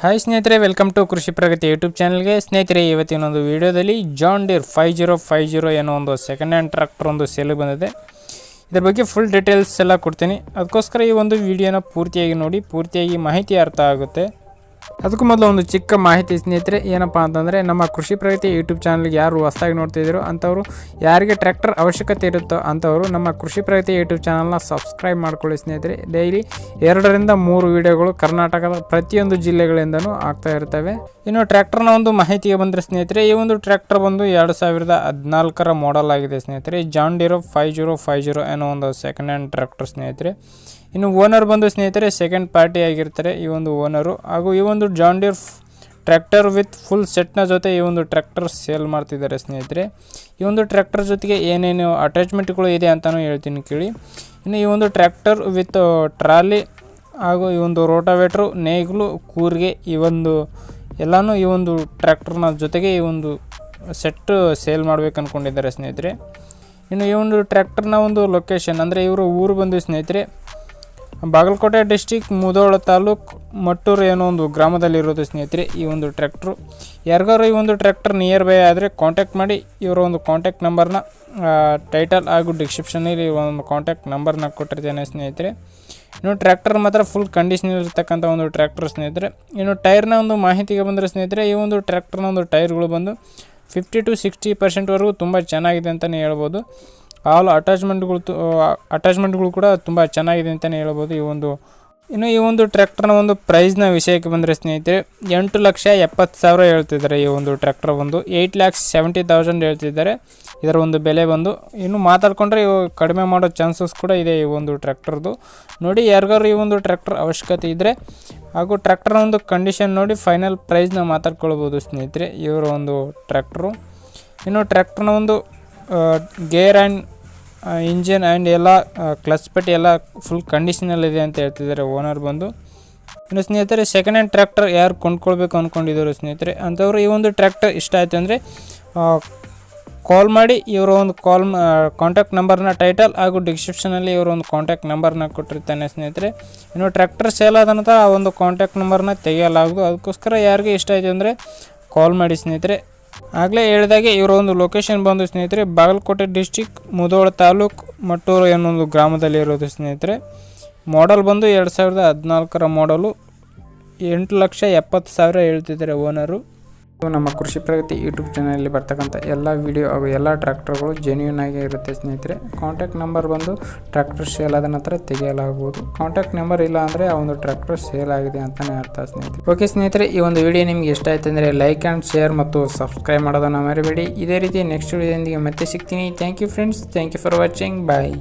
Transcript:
Hi ಸ್ನೇಹಿತರೆ, welcome to ಕೃಷಿ ಪ್ರಗತಿ YouTube ಚಾನಲ್ಗೆ. ಸ್ನೇಹಿತರೆ, ಇವತ್ತಿನ ಒಂದು ವಿಡಿಯೋದಲ್ಲಿ ಜಾನ್ ಡೀರ್ 5050 ಏನೋ ಒಂದು ಸೆಕೆಂಡ್ ಹ್ಯಾಂಡ್ ಟ್ರ್ಯಾಕ್ಟರ್ ಒಂದು ಸೇಲ್ ಬಂದಿದೆ. ಇದರ ಬಗ್ಗೆ ಫುಲ್ ಡೀಟೇಲ್ಸ್ ಎಲ್ಲ ಕೊಡ್ತೀನಿ. ಅದಕ್ಕೋಸ್ಕರ ಈ ಒಂದು ವಿಡಿಯೋನ ಪೂರ್ತಿಯಾಗಿ ನೋಡಿ, ಪೂರ್ತಿಯಾಗಿ ಮಾಹಿತಿ ಅರ್ಥ ಆಗುತ್ತೆ. ಅದಕ್ಕೂ ಮೊದಲು ಒಂದು ಚಿಕ್ಕ ಮಾಹಿತಿ ಸ್ನೇಹಿತರೆ, ಏನಪ್ಪ ಅಂತಂದರೆ ನಮ್ಮ ಕೃಷಿ ಪ್ರಗತಿ ಯೂಟ್ಯೂಬ್ ಚಾನಲ್ಗೆ ಯಾರು ಹೊಸದಾಗಿ ನೋಡ್ತಿದ್ದೀರೋ ಅಂಥವ್ರು, ಯಾರಿಗೆ ಟ್ರ್ಯಾಕ್ಟರ್ ಅವಶ್ಯಕತೆ ಇರುತ್ತೋ ಅಂಥವರು ನಮ್ಮ ಕೃಷಿ ಪ್ರಗತಿ ಯೂಟ್ಯೂಬ್ ಚಾನಲ್ನ ಸಬ್ಸ್ಕ್ರೈಬ್ ಮಾಡ್ಕೊಳ್ಳಿ ಸ್ನೇಹಿತರೆ. ಡೈಲಿ 2 ರಿಂದ 3 ವಿಡಿಯೋಗಳು ಕರ್ನಾಟಕದ ಪ್ರತಿಯೊಂದು ಜಿಲ್ಲೆಗಳಿಂದನೂ ಆಗ್ತಾ ಇರ್ತವೆ. ಇನ್ನು ಟ್ರ್ಯಾಕ್ಟರ್ನ ಒಂದು ಮಾಹಿತಿಗೆ ಬಂದರೆ ಸ್ನೇಹಿತರೆ, ಈ ಒಂದು ಟ್ರ್ಯಾಕ್ಟರ್ ಬಂದು 2014 ಮಾಡೆಲ್ ಆಗಿದೆ ಸ್ನೇಹಿತರೆ. ಜಾನ್ ಡೀರ್ 5050 ಅನ್ನೋ ಒಂದು ಸೆಕೆಂಡ್ ಹ್ಯಾಂಡ್ ಟ್ರ್ಯಾಕ್ಟರ್ ಸ್ನೇಹಿತರೆ. ಇನ್ನು ಓನರ್ ಬಂದು ಸ್ನೇಹಿತರೆ ಸೆಕೆಂಡ್ ಪಾರ್ಟಿ ಆಗಿರ್ತಾರೆ ಈ ಒಂದು ಓನರು. ಹಾಗೂ ಈ ಒಂದು John Deere tractor with full ಸೆಟ್ನ ಜೊತೆ ಈ ಒಂದು ಟ್ರ್ಯಾಕ್ಟರ್ ಸೇಲ್ ಮಾಡ್ತಿದ್ದಾರೆ ಸ್ನೇಹಿತರೆ. ಈ ಒಂದು ಟ್ರ್ಯಾಕ್ಟರ್ ಜೊತೆಗೆ ಏನೇನು ಅಟ್ಯಾಚ್ಮೆಂಟ್ಗಳು ಇದೆ ಅಂತಲೂ ಹೇಳ್ತೀನಿ ಕೇಳಿ. ಇನ್ನು ಈ ಒಂದು ಟ್ರ್ಯಾಕ್ಟರ್ ವಿತ್ ಟ್ರಾಲಿ ಹಾಗೂ ಈ ಒಂದು ರೋಟಾವೇಟ್ರು, ನೇಗಿಲು, ಕೂರಿಗೆ, ಈ ಒಂದು ಎಲ್ಲನೂ ಈ ಒಂದು ಟ್ರ್ಯಾಕ್ಟರ್ನ ಜೊತೆಗೆ ಈ ಒಂದು ಸೆಟ್ ಸೇಲ್ ಮಾಡ್ಬೇಕು ಅಂದ್ಕೊಂಡಿದ್ದಾರೆ ಸ್ನೇಹಿತರೆ. ಇನ್ನು ಈ ಒಂದು ಟ್ರ್ಯಾಕ್ಟರ್ನ ಒಂದು ಲೊಕೇಶನ್ ಅಂದರೆ ಇವರು ಊರು ಬಂದು ಸ್ನೇಹಿತರೆ ಬಾಗಲಕೋಟೆ ಡಿಸ್ಟಿಕ್, ಮುಧೋಳ ತಾಲೂಕು, ಮಟ್ಟೂರು ಏನೋ ಒಂದು ಗ್ರಾಮದಲ್ಲಿರೋದು ಸ್ನೇಹಿತರೆ ಈ ಒಂದು ಟ್ರ್ಯಾಕ್ಟ್ರು. ಯಾರಿಗಾರು ಈ ಒಂದು ಟ್ರ್ಯಾಕ್ಟರ್ ನಿಯರ್ ಬೈ ಆದರೆ ಕಾಂಟ್ಯಾಕ್ಟ್ ಮಾಡಿ. ಇವರ ಒಂದು ಕಾಂಟ್ಯಾಕ್ಟ್ ನಂಬರ್ನ ಟೈಟಲ್ ಹಾಗೂ ಡಿಸ್ಕ್ರಿಪ್ಷನಲ್ಲಿ ಒಂದು ಕಾಂಟ್ಯಾಕ್ಟ್ ನಂಬರ್ನ ಕೊಟ್ಟಿರ್ತೇನೆ ಸ್ನೇಹಿತರೆ. ಇನ್ನು ಟ್ರ್ಯಾಕ್ಟರ್ ಮಾತ್ರ ಫುಲ್ ಕಂಡೀಷನ್ ಇರತಕ್ಕಂಥ ಒಂದು ಟ್ರ್ಯಾಕ್ಟರ್ ಸ್ನೇಹಿತರೆ. ಇನ್ನು ಟೈರ್ನ ಒಂದು ಮಾಹಿತಿಗೆ ಬಂದರೆ ಸ್ನೇಹಿತರೆ, ಈ ಒಂದು ಟ್ರ್ಯಾಕ್ಟರ್ನ ಒಂದು ಟೈರ್ಗಳು ಬಂದು 50 to 60% ತುಂಬ ಚೆನ್ನಾಗಿದೆ ಅಂತಲೇ ಹೇಳ್ಬೋದು. ಆಲ್ ಅಟ್ಯಾಚ್ಮೆಂಟ್ಗಳು ಕೂಡ ತುಂಬ ಚೆನ್ನಾಗಿದೆ ಅಂತಲೇ ಹೇಳ್ಬೋದು ಇನ್ನು ಈ ಒಂದು ಟ್ರ್ಯಾಕ್ಟರ್ನ ಒಂದು ಪ್ರೈಸ್ನ ವಿಷಯಕ್ಕೆ ಬಂದರೆ ಸ್ನೇಹಿತರೆ, 8,70,000 ಹೇಳ್ತಿದ್ದಾರೆ. ಈ ಒಂದು ಟ್ರ್ಯಾಕ್ಟರ್ ಒಂದು 8,70,000 ಹೇಳ್ತಿದ್ದಾರೆ ಇದರ ಒಂದು ಬೆಲೆ ಬಂದು. ಇನ್ನು ಮಾತಾಡ್ಕೊಂಡ್ರೆ ಕಡಿಮೆ ಮಾಡೋ ಚಾನ್ಸಸ್ ಕೂಡ ಇದೆ ಈ ಒಂದು ಟ್ರ್ಯಾಕ್ಟರ್ದು. ನೋಡಿ, ಯಾರಿಗಾರು ಈ ಒಂದು ಟ್ರ್ಯಾಕ್ಟರ್ ಅವಶ್ಯಕತೆ ಇದ್ದರೆ ಹಾಗೂ ಟ್ರ್ಯಾಕ್ಟರ್ನ ಒಂದು ಕಂಡೀಷನ್ ನೋಡಿ ಫೈನಲ್ ಪ್ರೈಸ್ನ ಮಾತಾಡ್ಕೊಳ್ಬೋದು ಸ್ನೇಹಿತರೆ ಇವರ ಒಂದು ಟ್ರ್ಯಾಕ್ಟರು. ಇನ್ನು ಟ್ರ್ಯಾಕ್ಟರ್ನ ಒಂದು ಗೇರ್ ಆ್ಯಂಡ್ ಇಂಜಿನ್ ಆ್ಯಂಡ್ ಎಲ್ಲ ಕ್ಲಚ್ ಪೆಟ್ಟಿ ಎಲ್ಲ ಫುಲ್ ಕಂಡೀಷನಲ್ಲಿದೆ ಅಂತ ಹೇಳ್ತಿದ್ದಾರೆ ಓನರ್ ಬಂದು. ಇನ್ನು ಸ್ನೇಹಿತರೆ, ಸೆಕೆಂಡ್ ಹ್ಯಾಂಡ್ ಟ್ರ್ಯಾಕ್ಟರ್ ಯಾರು ಕೊಂಡ್ಕೊಳ್ಬೇಕು ಅಂದ್ಕೊಂಡಿದ್ದಾರೆ ಸ್ನೇಹಿತರೆ ಅಂಥವ್ರು ಈ ಒಂದು ಟ್ರ್ಯಾಕ್ಟರ್ ಇಷ್ಟ ಆಯಿತು ಅಂದರೆ ಕಾಲ್ ಮಾಡಿ. ಇವರ ಒಂದು ಕಾಂಟ್ಯಾಕ್ಟ್ ನಂಬರ್ನ ಟೈಟಲ್ ಹಾಗೂ ಡಿಸ್ಕ್ರಿಪ್ಷನಲ್ಲಿ ಇವರ ಒಂದು ಕಾಂಟ್ಯಾಕ್ಟ್ ನಂಬರ್ನ ಕೊಟ್ಟಿರ್ತಾನೆ ಸ್ನೇಹಿತರೆ. ಇನ್ನು ಟ್ರ್ಯಾಕ್ಟರ್ ಸೇಲ್ ಆದ ನಂತರ ಆ ಒಂದು ಕಾಂಟ್ಯಾಕ್ಟ್ ನಂಬರ್ನ ತೆಗೆಯಲಾಗದು. ಅದಕ್ಕೋಸ್ಕರ ಯಾರಿಗೆ ಇಷ್ಟ ಆಯಿತು ಅಂದರೆ ಕಾಲ್ ಮಾಡಿ ಸ್ನೇಹಿತರೆ. ಆಗಲೇ ಹೇಳಿದಾಗೆ ಇವರ ಒಂದು ಲೊಕೇಶನ್ ಬಂದು ಸ್ನೇಹಿತರೆ ಬಾಗಲಕೋಟೆ ಡಿಸ್ಟಿಕ್, ಮುಧೋಳ ತಾಲೂಕು, ಮಟ್ಟೂರು ಅನ್ನೊಂದು ಗ್ರಾಮದಲ್ಲಿ ಇರೋದು ಸ್ನೇಹಿತರೆ. ಮಾಡೆಲ್ ಬಂದು 2014 ಮಾಡಲು 8,70,000 ಹೇಳ್ತಿದ್ದಾರೆ ಓನರು. ನಮ್ಮ ಕೃಷಿ ಪ್ರಗತಿ ಯೂಟ್ಯೂಬ್ ಚಾನಲಲ್ಲಿ ಬರ್ತಕ್ಕಂಥ ಎಲ್ಲ ವಿಡಿಯೋ ಹಾಗೂ ಎಲ್ಲ ಟ್ರ್ಯಾಕ್ಟರ್ಗಳು ಜೆನ್ಯೂನ್ ಆಗಿ ಇರುತ್ತೆ ಸ್ನೇಹಿತರೆ. ಕಾಂಟ್ಯಾಕ್ಟ್ ನಂಬರ್ ಬಂದು ಟ್ರ್ಯಾಕ್ಟರ್ ಸೇಲ್ ಆದ ನಂತರ ತೆಗೆಯಲಾಗುವುದು. ಕಾಂಟ್ಯಾಕ್ಟ್ ನಂಬರ್ ಇಲ್ಲ ಅಂದರೆ ಆ ಒಂದು ಟ್ರ್ಯಾಕ್ಟರ್ ಸೇಲ್ ಆಗಿದೆ ಅಂತಲೇ ಅರ್ಥ ಸ್ನೇಹಿತರೆ. ಓಕೆ ಸ್ನೇಹಿತರೆ, ಈ ಒಂದು ವಿಡಿಯೋ ನಿಮಗೆ ಇಷ್ಟ ಆಯ್ತು ಅಂದರೆ ಲೈಕ್ ಆ್ಯಂಡ್ ಶೇರ್ ಮತ್ತು ಸಬ್ಸ್ಕ್ರೈಬ್ ಮಾಡೋದನ್ನು ಮರಿಬೇಡಿ. ಇದೇ ರೀತಿ ನೆಕ್ಸ್ಟ್ ವಿಡಿಯೋದೊಂದಿಗೆ ಮತ್ತೆ ಸಿಗ್ತೀನಿ. Thank you friends, thank you for watching. Bye.